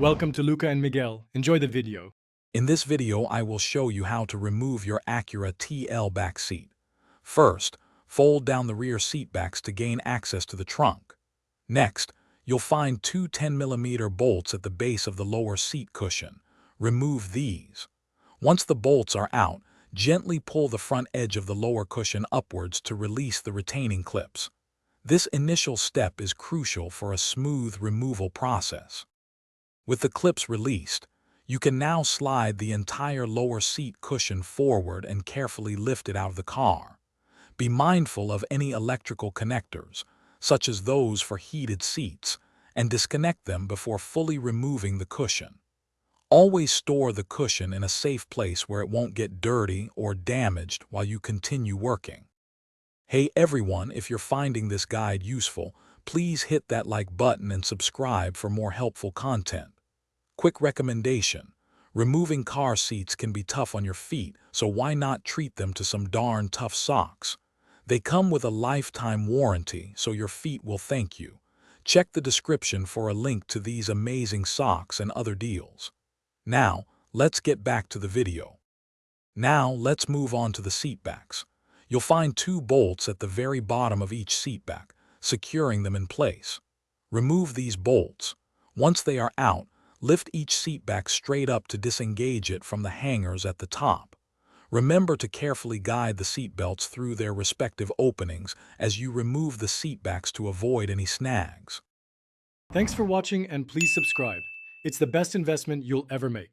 Welcome to Luca and Miguel. Enjoy the video. In this video, I will show you how to remove your Acura TL back seat. First, fold down the rear seat backs to gain access to the trunk. Next, you'll find two 10mm bolts at the base of the lower seat cushion. Remove these. Once the bolts are out, gently pull the front edge of the lower cushion upwards to release the retaining clips. This initial step is crucial for a smooth removal process. With the clips released, you can now slide the entire lower seat cushion forward and carefully lift it out of the car. Be mindful of any electrical connectors, such as those for heated seats, and disconnect them before fully removing the cushion. Always store the cushion in a safe place where it won't get dirty or damaged while you continue working. Hey everyone, if you're finding this guide useful, please hit that like button and subscribe for more helpful content. Quick recommendation: removing car seats can be tough on your feet, so why not treat them to some darn tough socks? They come with a lifetime warranty, so your feet will thank you. Check the description for a link to these amazing socks and other deals. Now, let's get back to the video. Now, let's move on to the seat backs. You'll find two bolts at the very bottom of each seat back, securing them in place. Remove these bolts. Once they are out, lift each seat back straight up to disengage it from the hangers at the top. Remember to carefully guide the seat belts through their respective openings as you remove the seat backs to avoid any snags. Thanks for watching and please subscribe. It's the best investment you'll ever make.